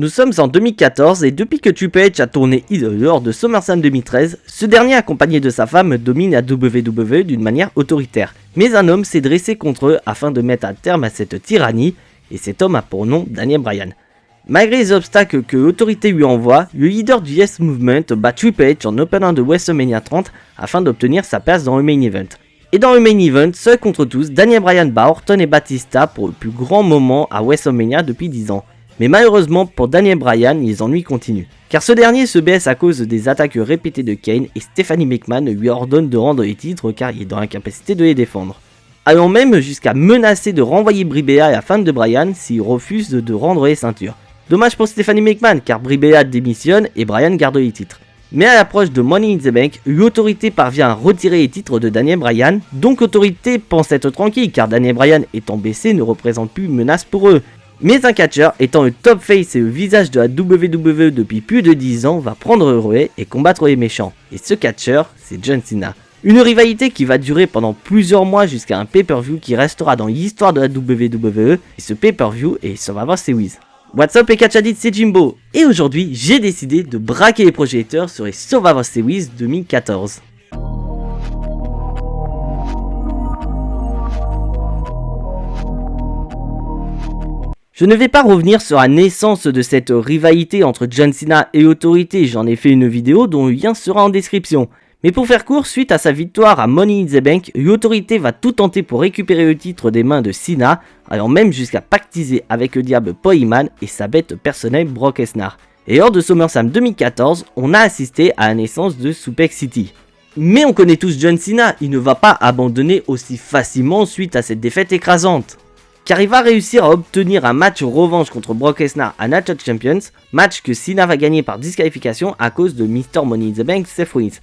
Nous sommes en 2014 et depuis que Triple H a tourné heel lors de SummerSlam 2013, ce dernier accompagné de sa femme domine la WWE d'une manière autoritaire. Mais un homme s'est dressé contre eux afin de mettre un terme à cette tyrannie et cet homme a pour nom Daniel Bryan. Malgré les obstacles que l'autorité lui envoie, le leader du Yes Movement bat Triple H en opener de WrestleMania 30 afin d'obtenir sa place dans le main event. Et dans le main event, seul contre tous, Daniel Bryan bat Orton et Batista pour le plus grand moment à WrestleMania depuis 10 ans. Mais malheureusement pour Daniel Bryan, les ennuis continuent. Car ce dernier se blesse à cause des attaques répétées de Kane et Stephanie McMahon lui ordonne de rendre les titres car il est dans l'incapacité de les défendre. Allant même jusqu'à menacer de renvoyer Brie Bella à la femme de Bryan s'il refuse de rendre les ceintures. Dommage pour Stephanie McMahon car Brie Bella démissionne et Bryan garde les titres. Mais à l'approche de Money in the Bank, l'autorité parvient à retirer les titres de Daniel Bryan, donc l'autorité pense être tranquille car Daniel Bryan étant blessé ne représente plus une menace pour eux. Mais un catcheur, étant le top face et le visage de la WWE depuis plus de 10 ans, va prendre le relais et combattre les méchants. Et ce catcheur, c'est John Cena. Une rivalité qui va durer pendant plusieurs mois jusqu'à un pay-per-view qui restera dans l'histoire de la WWE, et ce pay-per-view est Survivor Series. What's up les catch addicts, c'est Jimbo, et aujourd'hui j'ai décidé de braquer les projecteurs sur les Survivor Series 2014. Je ne vais pas revenir sur la naissance de cette rivalité entre John Cena et l'autorité, j'en ai fait une vidéo dont le lien sera en description. Mais pour faire court, suite à sa victoire à Money in the Bank, l'autorité va tout tenter pour récupérer le titre des mains de Cena, allant même jusqu'à pactiser avec le diable Paul Heyman et sa bête personnelle Brock Lesnar. Et lors de SummerSlam 2014, on a assisté à la naissance de Suplex City. Mais on connaît tous John Cena, il ne va pas abandonner aussi facilement suite à cette défaite écrasante. Car il va réussir à obtenir un match revanche contre Brock Lesnar à Night of Champions, match que Cena va gagner par disqualification à cause de Mr. Money in the Bank Seth Rollins.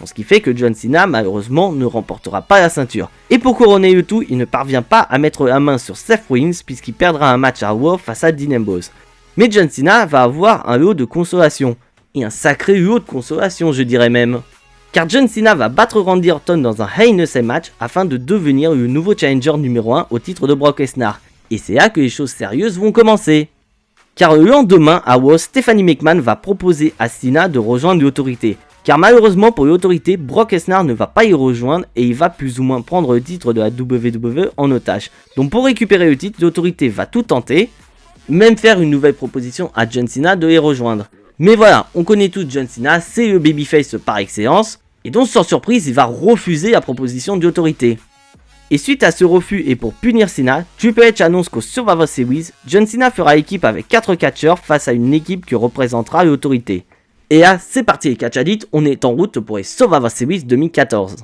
Ce qui fait que John Cena malheureusement ne remportera pas la ceinture. Et pour couronner le tout, il ne parvient pas à mettre la main sur Seth Rollins puisqu'il perdra un match à Raw face à Dean Ambrose. Mais John Cena va avoir un lot de consolation. Et un sacré lot de consolation je dirais même. Car John Cena va battre Randy Orton dans un Hell in a Cell match afin de devenir le nouveau challenger numéro 1 au titre de Brock Lesnar. Et c'est là que les choses sérieuses vont commencer. Car le lendemain à Raw, Stephanie McMahon va proposer à Cena de rejoindre l'autorité. Car malheureusement pour l'autorité, Brock Lesnar ne va pas y rejoindre et il va plus ou moins prendre le titre de la WWE en otage. Donc pour récupérer le titre, l'autorité va tout tenter, même faire une nouvelle proposition à John Cena de les rejoindre. Mais voilà, on connaît tous John Cena, c'est le babyface par excellence, et donc sans surprise, il va refuser la proposition de l'autorité. Et suite à ce refus et pour punir Cena, Triple H annonce qu'au Survivor Series, John Cena fera équipe avec 4 catcheurs face à une équipe qui représentera l'autorité. Et là, c'est parti les catch addicts, on est en route pour les Survivor Series 2014.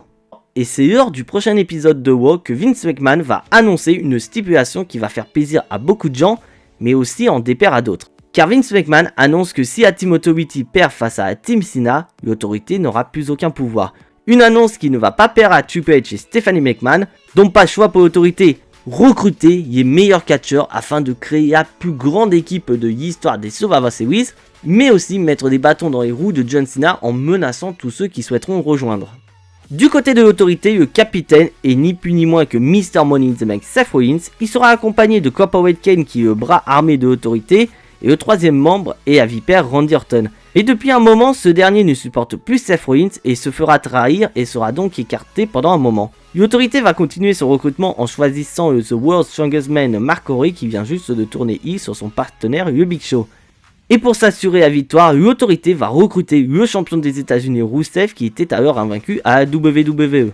Et c'est lors du prochain épisode de Raw que Vince McMahon va annoncer une stipulation qui va faire plaisir à beaucoup de gens, mais aussi en déplaire à d'autres. Car Vince McMahon annonce que si la Team Authority perd face à la Team Cena, l'autorité n'aura plus aucun pouvoir. Une annonce qui ne va pas plaire à Triple H et Stephanie McMahon, donc pas le choix pour l'autorité. Recruter les meilleurs catcheurs afin de créer la plus grande équipe de l'histoire des Survivor Series, mais aussi mettre des bâtons dans les roues de John Cena en menaçant tous ceux qui souhaiteront rejoindre. Du côté de l'autorité, le capitaine est ni plus ni moins que Mr. Money in the Bank Seth Rollins, il sera accompagné de Corporate Kane qui est le bras armé de l'autorité, et le troisième membre est la vipère Randy Orton. Et depuis un moment, ce dernier ne supporte plus Seth Rollins et se fera trahir et sera donc écarté pendant un moment. L'autorité va continuer son recrutement en choisissant le The World's Strongest Man Mark Henry qui vient juste de tourner heel sur son partenaire le Big Show. Et pour s'assurer la victoire, l'autorité va recruter le champion des États-Unis Rusev qui était alors invaincu à la WWE.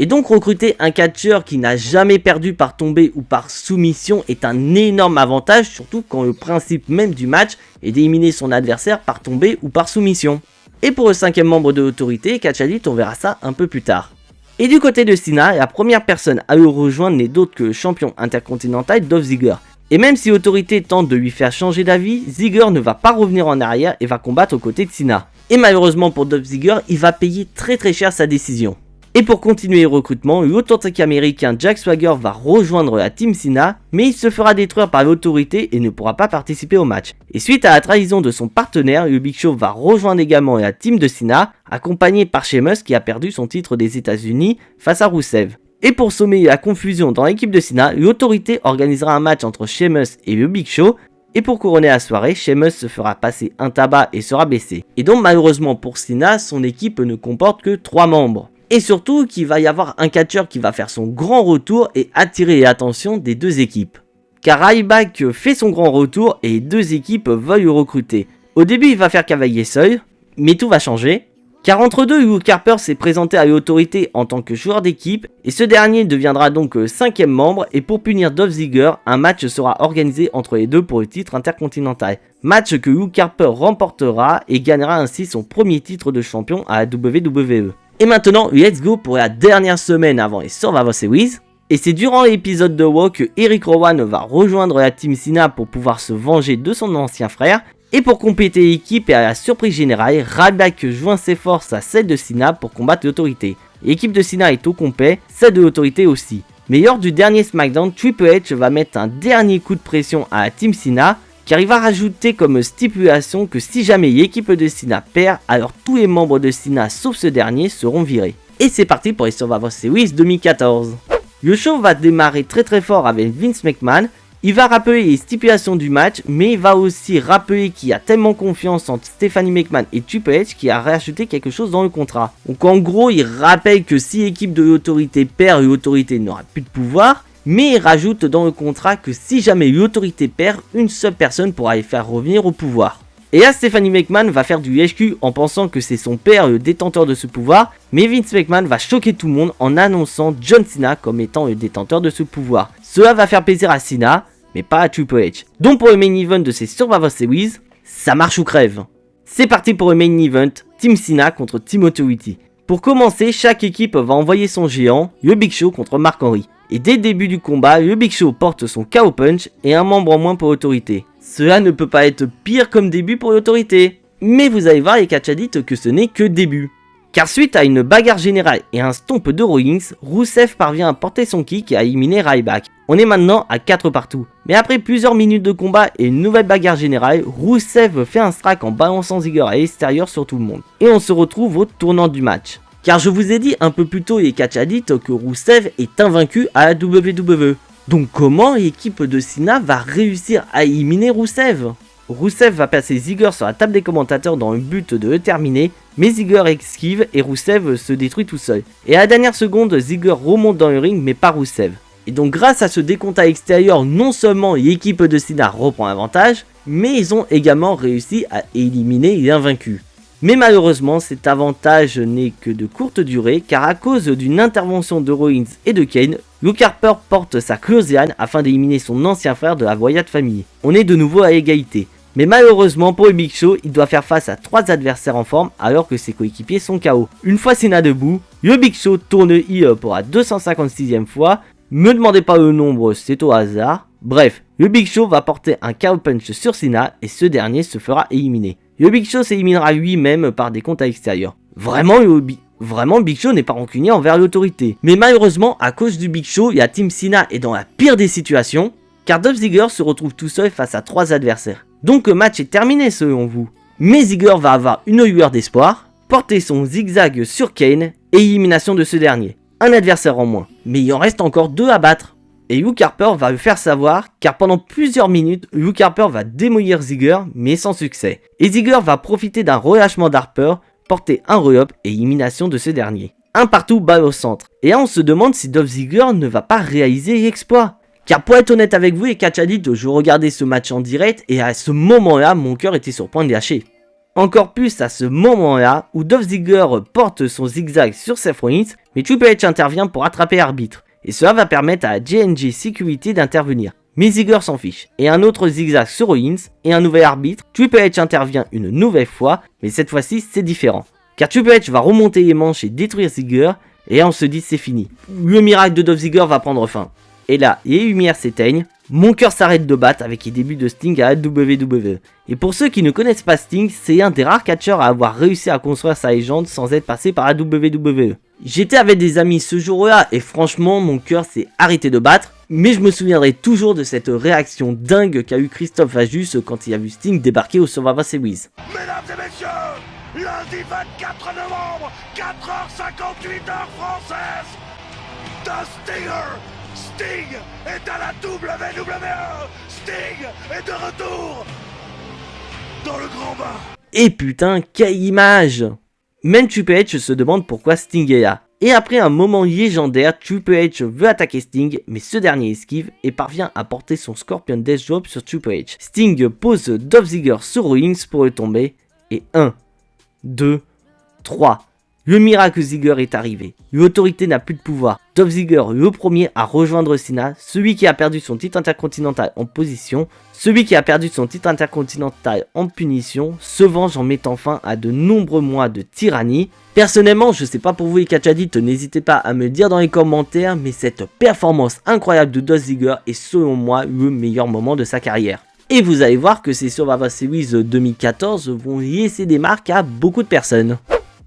Et donc recruter un catcheur qui n'a jamais perdu par tombée ou par soumission est un énorme avantage, surtout quand le principe même du match est d'éliminer son adversaire par tombée ou par soumission. Et pour le cinquième membre de l'autorité, Catch Addict, on verra ça un peu plus tard. Et du côté de Cena, la première personne à le rejoindre n'est d'autre que le champion intercontinental Dolph Ziggler. Et même si l'autorité tente de lui faire changer d'avis, Ziggler ne va pas revenir en arrière et va combattre aux côtés de Cena. Et malheureusement pour Dolph Ziggler, il va payer très cher sa décision. Et pour continuer le recrutement, l'authentique américain Jack Swagger va rejoindre la Team Cena, mais il se fera détruire par l'autorité et ne pourra pas participer au match. Et suite à la trahison de son partenaire, le Big Show va rejoindre également la Team de Cena, accompagné par Sheamus qui a perdu son titre des États-Unis face à Rusev. Et pour sommer la confusion dans l'équipe de Cena, l'autorité organisera un match entre Sheamus et le Big Show, Et pour couronner la soirée, Sheamus se fera passer un tabac et sera blessé. Et donc malheureusement pour Cena, son équipe ne comporte que 3 membres. Et surtout qu'il va y avoir un catcheur qui va faire son grand retour et attirer l'attention des deux équipes. Car Ryback fait son grand retour et les deux équipes veulent le recruter. Au début il va faire cavalier seul, mais tout va changer. Car entre deux, Luke Harper s'est présenté à l'autorité en tant que joueur d'équipe et ce dernier deviendra donc 5e membre et pour punir Dolph Ziggler, un match sera organisé entre les deux pour le titre intercontinental. Match que Luke Harper remportera et gagnera ainsi son premier titre de champion à la WWE. Et maintenant, let's go pour la dernière semaine avant les Survivor Series. Et c'est durant l'épisode de Raw que Eric Rowan va rejoindre la team Cena pour pouvoir se venger de son ancien frère. Et pour compléter l'équipe et à la surprise générale, Ryback joint ses forces à celle de Cena pour combattre l'autorité. L'équipe de Cena est au complet, celle de l'autorité aussi. Mais lors du dernier SmackDown, Triple H va mettre un dernier coup de pression à la team Cena, car il va rajouter comme stipulation que si jamais l'équipe de Cena perd, alors tous les membres de Cena sauf ce dernier seront virés. Et c'est parti pour les Survivor Series 2014. Le show va démarrer très fort avec Vince McMahon. Il va rappeler les stipulations du match, mais il va aussi rappeler qu'il y a tellement confiance entre Stephanie McMahon et Triple H qu'il a rajouté quelque chose dans le contrat. Donc en gros, il rappelle que si l'équipe de l'autorité perd, l'autorité n'aura plus de pouvoir, mais il rajoute dans le contrat que si jamais l'autorité perd, une seule personne pourra les faire revenir au pouvoir. Et là, Stephanie McMahon va faire du HQ en pensant que c'est son père le détenteur de ce pouvoir, mais Vince McMahon va choquer tout le monde en annonçant John Cena comme étant le détenteur de ce pouvoir. Cela va faire plaisir à Cena, mais pas à Triple H. Donc pour le main event de ces Survivor Series, ça marche ou crève. C'est parti pour le main event, Team Cena contre Team Authority. Pour commencer, chaque équipe va envoyer son géant, le Big Show contre Mark Henry. Et dès le début du combat, le Big Show porte son KO Punch et un membre en moins pour l'autorité. Cela ne peut pas être pire comme début pour l'autorité. Mais vous allez voir les catchadites que ce n'est que début. Car suite à une bagarre générale et un stomp de Rollins, Rusev parvient à porter son kick et à éliminer Ryback. On est maintenant à 4 partout. Mais après plusieurs minutes de combat et une nouvelle bagarre générale, Rusev fait un strike en balançant Ziggler à l'extérieur sur tout le monde. Et on se retrouve au tournant du match. Car je vous ai dit un peu plus tôt les catchadites que Rusev est invaincu à la WWE. Donc comment l'équipe de Cena va réussir à éliminer Rusev ? Rusev va passer Ziggler sur la table des commentateurs dans le but de le terminer, mais Ziggler esquive et Rusev se détruit tout seul. Et à la dernière seconde, Ziggler remonte dans le ring mais pas Rusev. Et donc grâce à ce décompte à l'extérieur, non seulement l'équipe de Cena reprend l'avantage, mais ils ont également réussi à éliminer l'invaincu. Mais malheureusement, cet avantage n'est que de courte durée, car à cause d'une intervention de Rollins et de Kane, Luke Harper porte sa Closiane afin d'éliminer son ancien frère de la Wyatt Family. On est de nouveau à égalité. Mais malheureusement pour le Big Show, il doit faire face à 3 adversaires en forme alors que ses coéquipiers sont KO. Une fois Cena debout, le Big Show tourne heel pour la 256e fois. Me demandez pas le nombre, c'est au hasard. Bref, le Big Show va porter un KO Punch sur Cena et ce dernier se fera éliminer. Le Big Show s'éliminera lui-même par des comptes à l'extérieur. Vraiment, le Big Show n'est pas rancunier envers l'autorité. Mais malheureusement, à cause du Big Show, la team Cena est dans la pire des situations, car Dolph Ziggler se retrouve tout seul face à 3 adversaires. Donc le match est terminé selon vous. Mais Ziggler va avoir une lueur d'espoir, porter son zigzag sur Kane et élimination de ce dernier. Un adversaire en moins. Mais il en reste encore 2 à battre. Et Luke Harper va le faire savoir, car pendant plusieurs minutes, Luke Harper va démolir Ziggler, mais sans succès. Et Ziggler va profiter d'un relâchement d'Harper, porter un roll-up et élimination de ce dernier. Un partout, balle au centre. Et là on se demande si Dolph Ziggler ne va pas réaliser l'exploit. Car pour être honnête avec vous les catchadites, je regardais ce match en direct et à ce moment-là, mon cœur était sur le point de lâcher. Encore plus à ce moment-là où Dolph Ziggler porte son zigzag sur Seth Rollins, mais Triple H intervient pour attraper l'arbitre. Et cela va permettre à la J&J Security d'intervenir. Mais Ziggler s'en fiche. Et un autre zigzag sur Rollins et un nouvel arbitre. Triple H intervient une nouvelle fois, mais cette fois-ci c'est différent. Car Triple H va remonter les manches et détruire Ziggler, et là on se dit c'est fini. Le miracle de Dolph Ziggler va prendre fin. Et là, les lumières s'éteignent, mon cœur s'arrête de battre avec les débuts de Sting à la WWE. Et pour ceux qui ne connaissent pas Sting, c'est un des rares catcheurs à avoir réussi à construire sa légende sans être passé par la WWE. J'étais avec des amis ce jour-là et franchement mon cœur s'est arrêté de battre, mais je me souviendrai toujours de cette réaction dingue qu'a eu Christophe Ajus quand il a vu Sting débarquer au Survivor Series. Mesdames et messieurs, lundi 24 novembre, 4h58 heure française, The Stinger, Sting est à la WWE, Sting est de retour dans le grand bain. Et putain, quelle image! Même Triple H se demande pourquoi Sting est là. Et après un moment légendaire, Triple H veut attaquer Sting, mais ce dernier esquive et parvient à porter son Scorpion Death Drop sur Triple H. Sting pose Dolph Ziggler sur Rollins pour le tomber, et 1, 2, 3. Le miracle Ziggler est arrivé. L'autorité n'a plus de pouvoir. Dolph Ziggler, le premier à rejoindre Cena, celui qui a perdu son titre intercontinental en position, celui qui a perdu son titre intercontinental en punition, se venge en mettant fin à de nombreux mois de tyrannie. Personnellement, je sais pas pour vous les catchadites, n'hésitez pas à me le dire dans les commentaires, mais cette performance incroyable de Dolph Ziggler est selon moi le meilleur moment de sa carrière. Et vous allez voir que ces Survivor Series 2014 vont laisser des marques à beaucoup de personnes.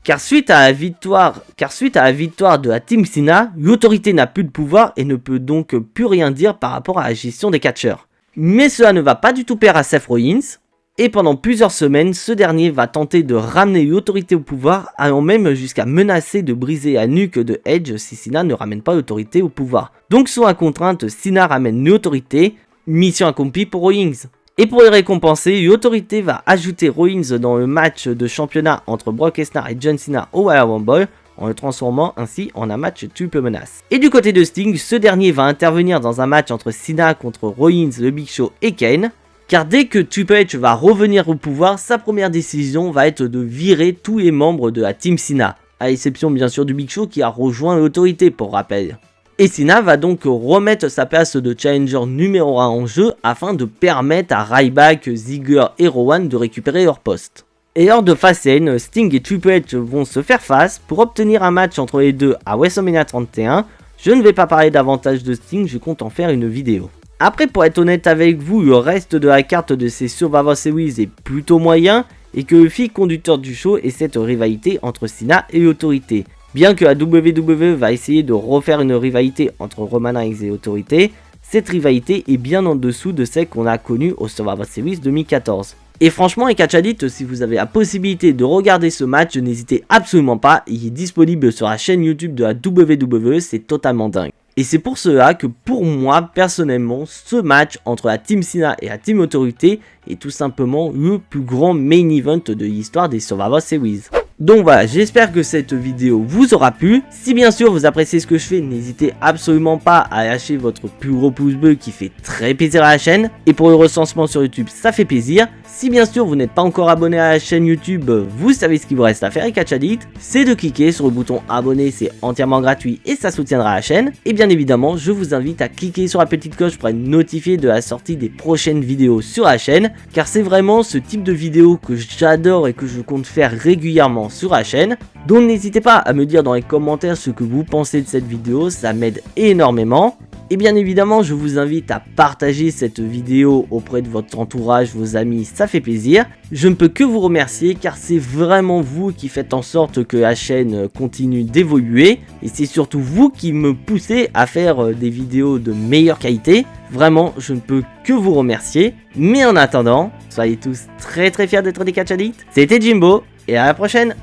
Car suite à la victoire de la Team Cena, l'autorité n'a plus de pouvoir et ne peut donc plus rien dire par rapport à la gestion des catcheurs. Mais cela ne va pas du tout plaire à Seth Rollins, et pendant plusieurs semaines, ce dernier va tenter de ramener l'autorité au pouvoir, allant même jusqu'à menacer de briser la nuque de Edge si Cena ne ramène pas l'autorité au pouvoir. Donc sous la contrainte, Cena ramène l'autorité, mission accomplie pour Rollins. Et pour les récompenser, l'autorité va ajouter Rollins dans le match de championnat entre Brock Lesnar et John Cena au Royal Rumble, en le transformant ainsi en un match triple menace. Et du côté de Sting, ce dernier va intervenir dans un match entre Cena contre Rollins, le Big Show et Kane, car dès que Triple H va revenir au pouvoir, sa première décision va être de virer tous les membres de la Team Cena, à l'exception bien sûr du Big Show qui a rejoint l'autorité pour rappel. Et Cena va donc remettre sa place de challenger numéro 1 en jeu afin de permettre à Ryback, Ziggler et Rowan de récupérer leur poste. Et lors de Fastlane, Sting et Triple H vont se faire face pour obtenir un match entre les deux à WrestleMania 31. Je ne vais pas parler davantage de Sting, je compte en faire une vidéo. Après, pour être honnête avec vous, le reste de la carte de ces Survivor Series est plutôt moyen et que le fil conducteur du show est cette rivalité entre Cena et l'autorité. Bien que la WWE va essayer de refaire une rivalité entre Roman Reigns et l'autorité, cette rivalité est bien en dessous de celle qu'on a connue au Survivor Series 2014. Et franchement, les catchadites, si vous avez la possibilité de regarder ce match, n'hésitez absolument pas, il est disponible sur la chaîne YouTube de la WWE, c'est totalement dingue. Et c'est pour cela que pour moi, personnellement, ce match entre la Team Cena et la Team Autorité est tout simplement le plus grand main event de l'histoire des Survivor Series. Donc voilà, j'espère que cette vidéo vous aura plu. Si bien sûr vous appréciez ce que je fais, n'hésitez absolument pas à lâcher votre plus gros pouce bleu qui fait très plaisir à la chaîne. Et pour le recensement sur YouTube, ça fait plaisir. Si bien sûr vous n'êtes pas encore abonné à la chaîne YouTube, vous savez ce qu'il vous reste à faire, les catchadites, c'est de cliquer sur le bouton abonner, c'est entièrement gratuit et ça soutiendra la chaîne. Et bien évidemment, je vous invite à cliquer sur la petite cloche pour être notifié de la sortie des prochaines vidéos sur la chaîne, car c'est vraiment ce type de vidéo que j'adore et que je compte faire régulièrement sur la chaîne. Donc n'hésitez pas à me dire dans les commentaires ce que vous pensez de cette vidéo, ça m'aide énormément. Et bien évidemment, je vous invite à partager cette vidéo auprès de votre entourage, vos amis, ça fait plaisir. Je ne peux que vous remercier car c'est vraiment vous qui faites en sorte que la chaîne continue d'évoluer. Et c'est surtout vous qui me poussez à faire des vidéos de meilleure qualité. Vraiment, je ne peux que vous remercier. Mais en attendant, soyez tous très fiers d'être des catchadites. C'était Jimbo et à la prochaine.